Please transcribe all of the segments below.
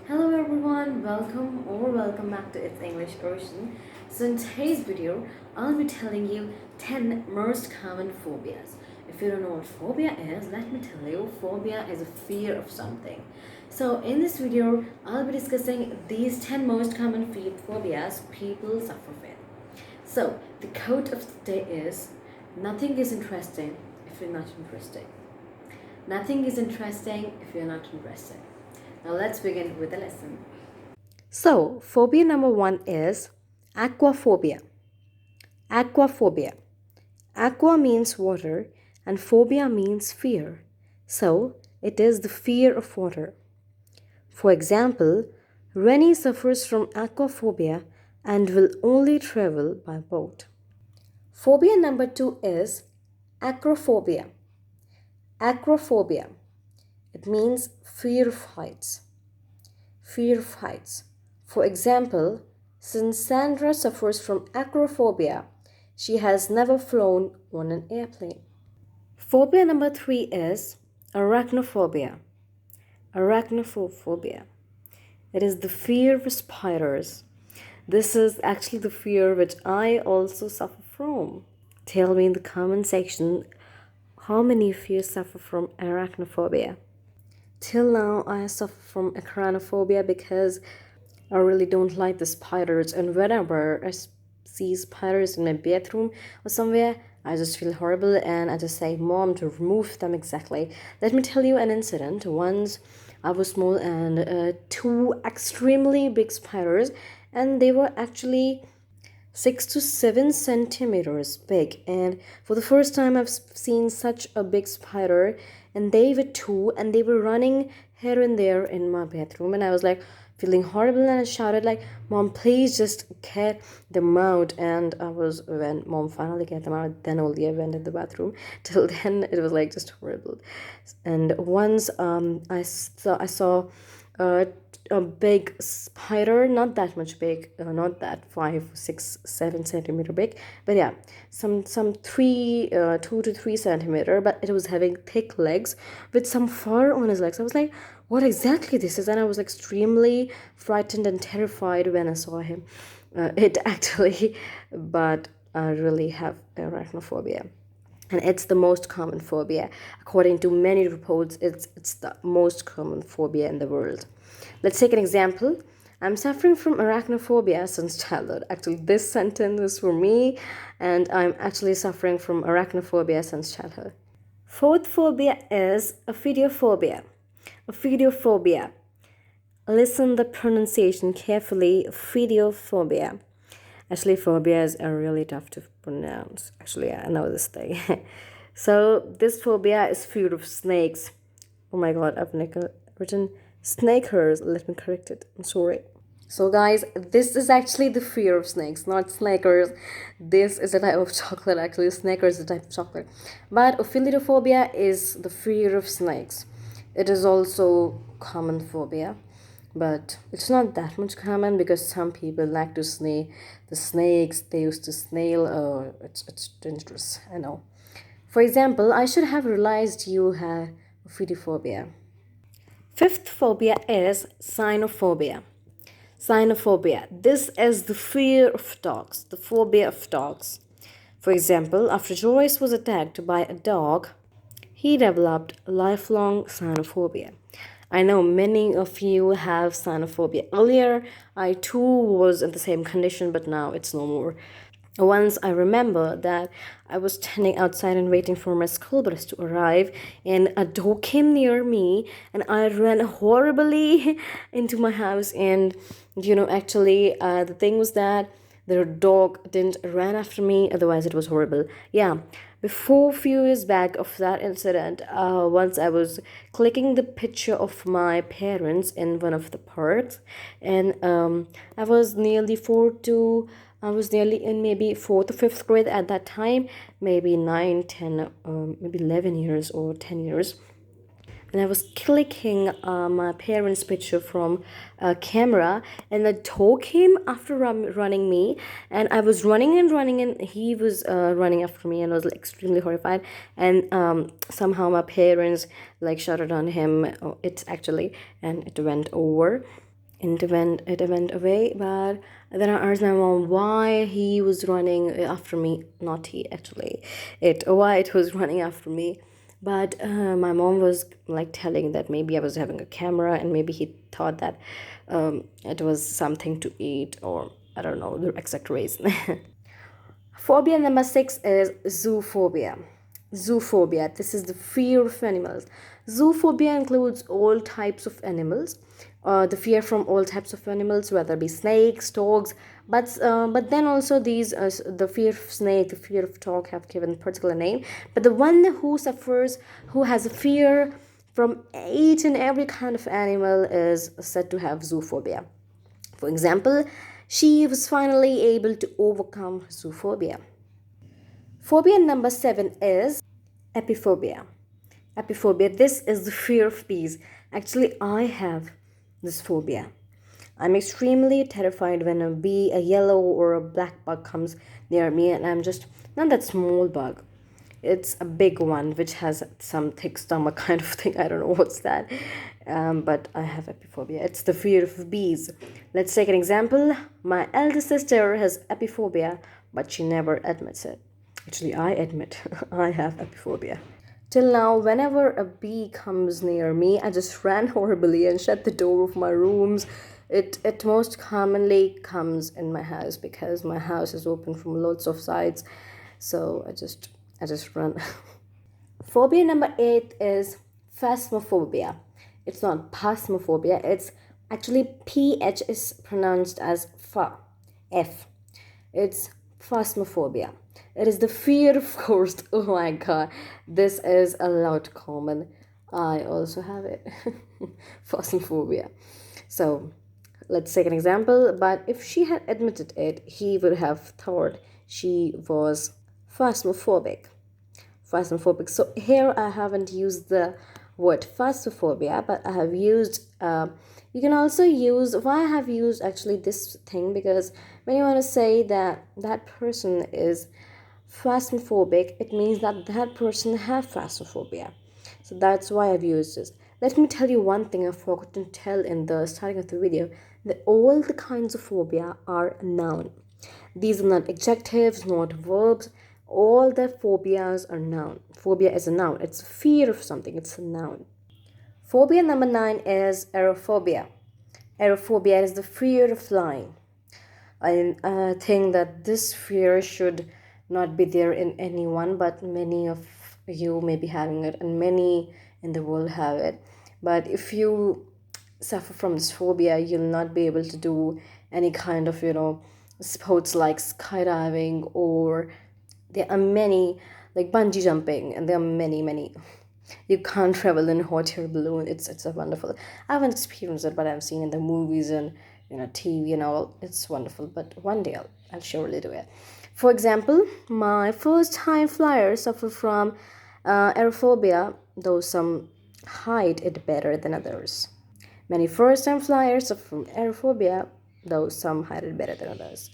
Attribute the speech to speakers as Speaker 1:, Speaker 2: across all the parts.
Speaker 1: Hello everyone, welcome back to It's English Ocean. So in today's video, I'll be telling you 10 most common phobias. If you don't know what phobia is, let me tell you, phobia is a fear of something. So in this video, I'll be discussing these 10 most common phobias people suffer with. So the quote of the day is, nothing is interesting if you're not interested. Nothing is interesting if you're not interested. Now let's begin with the lesson. So, phobia number one is aquaphobia. Aquaphobia. Aqua means water and phobia means fear. So, it is the fear of water. For example, Rennie suffers from aquaphobia and will only travel by boat. Phobia number two is acrophobia. Acrophobia. It means fear of heights. Fear of heights. For example, since Sandra suffers from acrophobia, she has never flown on an airplane. Phobia number three is arachnophobia. Arachnophobia. It is the fear of spiders. This is actually the fear which I also suffer from. Tell me in the comment section how many of you suffer from arachnophobia. Till now, I suffer from acrophobia because I really don't like the spiders, and whenever I see spiders in my bathroom or somewhere, I just feel horrible and I just say, Mom, to remove them exactly. Let me tell you an incident. Once I was small and two extremely big spiders, and they were actually 6 to 7 centimeters big, and for the first time I've seen such a big spider, and they were two and they were running here and there in my bathroom, and I was like feeling horrible, and I shouted like, Mom, please just get them out. And when Mom finally get them out, then only I went in the bathroom. Till then it was like just horrible. And once I saw a big spider, not that much big, not that 5, 6, 7 centimeter big, but yeah, some 2 to 3 centimeter, but it was having thick legs with some fur on his legs. I was like, what exactly this is? And I was extremely frightened and terrified when I saw him. It actually, but I really have arachnophobia. And it's the most common phobia. According to many reports, it's the most common phobia in the world. Let's take an example. I'm suffering from arachnophobia since childhood. Actually, this sentence is for me, and I'm actually suffering from arachnophobia since childhood. Fourth phobia is videophobia. Videophobia. Listen the pronunciation carefully. Videophobia. Actually, phobias are really tough to pronounce. Actually, I know this thing. So, this phobia is fear of snakes. Oh my god, I've written snakers. Let me correct it. I'm sorry. So, guys, this is actually the fear of snakes, not snakers. This is a type of chocolate, actually. Snakers is a type of chocolate. But ophidiophobia is the fear of snakes. It is also common phobia, but it's not that much common because some people like to snake the snakes. They used to snail. Oh, it's dangerous. I know. For example, I should have realized you had ophidiophobia. Fifth phobia is cyanophobia. Cyanophobia. This is the fear of dogs, the phobia of dogs. For example, after Joyce was attacked by a dog, he developed lifelong cyanophobia. I know many of you have cyanophobia. Earlier, I too was in the same condition, but now it's no more. Once I remember that I was standing outside and waiting for my school bus to arrive, and a dog came near me, and I ran horribly into my house. And actually, the thing was that the dog didn't run after me, otherwise it was horrible. Yeah, before few years back of that incident, once I was clicking the picture of my parents in one of the parks, and I was nearly in maybe 4th or 5th grade at that time, maybe 9, 10, maybe 11 years or 10 years. And I was clicking my parents' picture from a camera, and the dog came after running me, and I was running and he was running after me, and I was like, extremely horrified. And somehow my parents like shouted on him. It's actually, and it went over. it went away. But then I asked my mom why he was running after me. Not he, actually, it why it was running after me. But my mom was like telling that maybe I was having a camera and maybe he thought that it was something to eat, or I don't know the exact reason. Phobia number 6 is zoophobia. Zoophobia. This is the fear of animals. Zoophobia includes all types of animals. The fear from all types of animals, whether it be snakes, dogs, but then also these the fear of snake, the fear of dog have given particular name. But the one who has a fear from each and every kind of animal is said to have zoophobia. For example, she was finally able to overcome her zoophobia. Phobia number 7 is epiphobia. Epiphobia, this is the fear of bees. Actually, I have this phobia. I'm extremely terrified when a bee, a yellow or a black bug comes near me, and I'm just not that small bug. It's a big one which has some thick stomach kind of thing. I don't know what's that. But I have epiphobia. It's the fear of bees. Let's take an example. My elder sister has epiphobia, but she never admits it. Actually, I admit I have epiphobia. Till now, whenever a bee comes near me, I just ran horribly and shut the door of my rooms. It most commonly comes in my house because my house is open from lots of sides. So I just run. Phobia number 8 is phasmophobia. It's not phasmophobia. It's actually PH is pronounced as fa, F. It's phasmophobia. It is the fear of ghosts. Oh my god, this is a lot common. I also have it. Phasmophobia. So let's take an example. But if she had admitted it, he would have thought she was phasmophobic. Phasmophobic. So here I haven't used the word phasmophobia, but I have used you can also use why I have used actually this thing, because when you want to say that that person is phasmophobic, it means that that person have phasmophobia. So that's why I've used this. Let me tell you one thing I forgot to tell in the starting of the video, that all the kinds of phobia are noun. These are not adjectives, not verbs. All the phobias are noun. Phobia is a noun. It's a fear of something. It's a noun. Phobia number 9 is aerophobia. Aerophobia is the fear of flying. I think that this fear should not be there in anyone, but many of you may be having it, and many in the world have it. But if you suffer from this phobia, you'll not be able to do any kind of sports like skydiving, or there are many like bungee jumping, and there are many. You can't travel in a hot air balloon. It's a wonderful. I haven't experienced it, but I've seen in the movies and TV and all. It's wonderful. But one day I'll surely do it. For example, my first time flyers suffer from aerophobia, though some hide it better than others. Many first time flyers suffer from aerophobia, though some hide it better than others.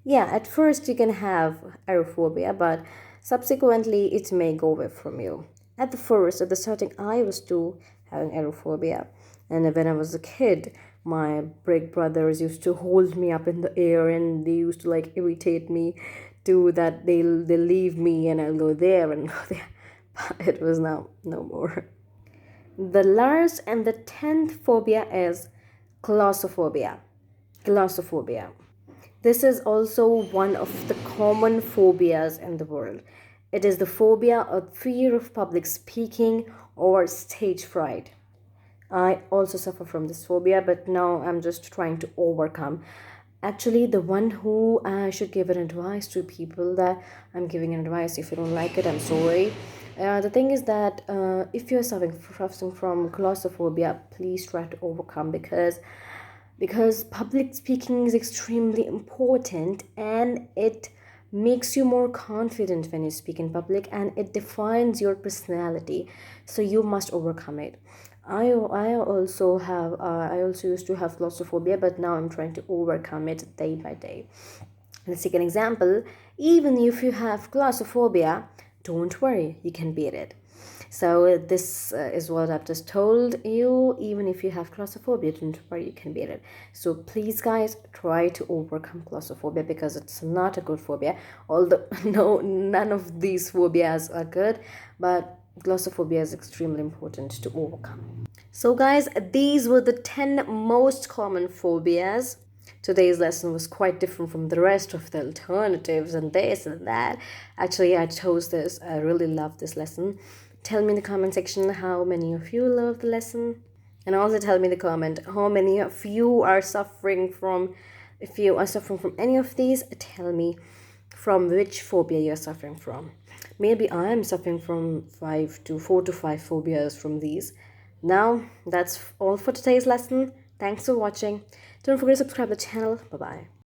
Speaker 1: Yeah, at first you can have aerophobia, but subsequently it may go away from you. At the starting, I was too having aerophobia, and when I was a kid, my big brothers used to hold me up in the air, and they used to like irritate me, to that they leave me and I'll go there and go there. But it was now no more. The last and the 10th phobia is claustrophobia. Claustrophobia. This is also one of the common phobias in the world. It is the phobia or fear of public speaking or stage fright. I also suffer from this phobia, but now I'm just trying to overcome. Actually, the one who I should give an advice to people, that I'm giving an advice. If you don't like it, I'm sorry. The thing is that if you're suffering from claustrophobia, please try to overcome, because public speaking is extremely important, and it makes you more confident when you speak in public, and it defines your personality, so you must overcome it. I also used to have claustrophobia, but now I'm trying to overcome it day by day. Let's take an example. Even if you have claustrophobia, don't worry, you can beat it. So this is what I've just told you. Even if you have claustrophobia, don't worry, you can beat it. So please guys, try to overcome claustrophobia, because it's not a good phobia. Although no, none of these phobias are good, but claustrophobia is extremely important to overcome. So guys, these were the 10 most common phobias. Today's lesson was quite different from the rest of the alternatives and this and that. Actually, I chose this. I really love this lesson. Tell me in the comment section how many of you love the lesson. And also tell me in the comment how many of you are suffering from, if you are suffering from any of these, tell me from which phobia you're suffering from. Maybe I am suffering from 4 to 5 phobias from these. Now, that's all for today's lesson. Thanks for watching. Don't forget to subscribe to the channel. Bye-bye.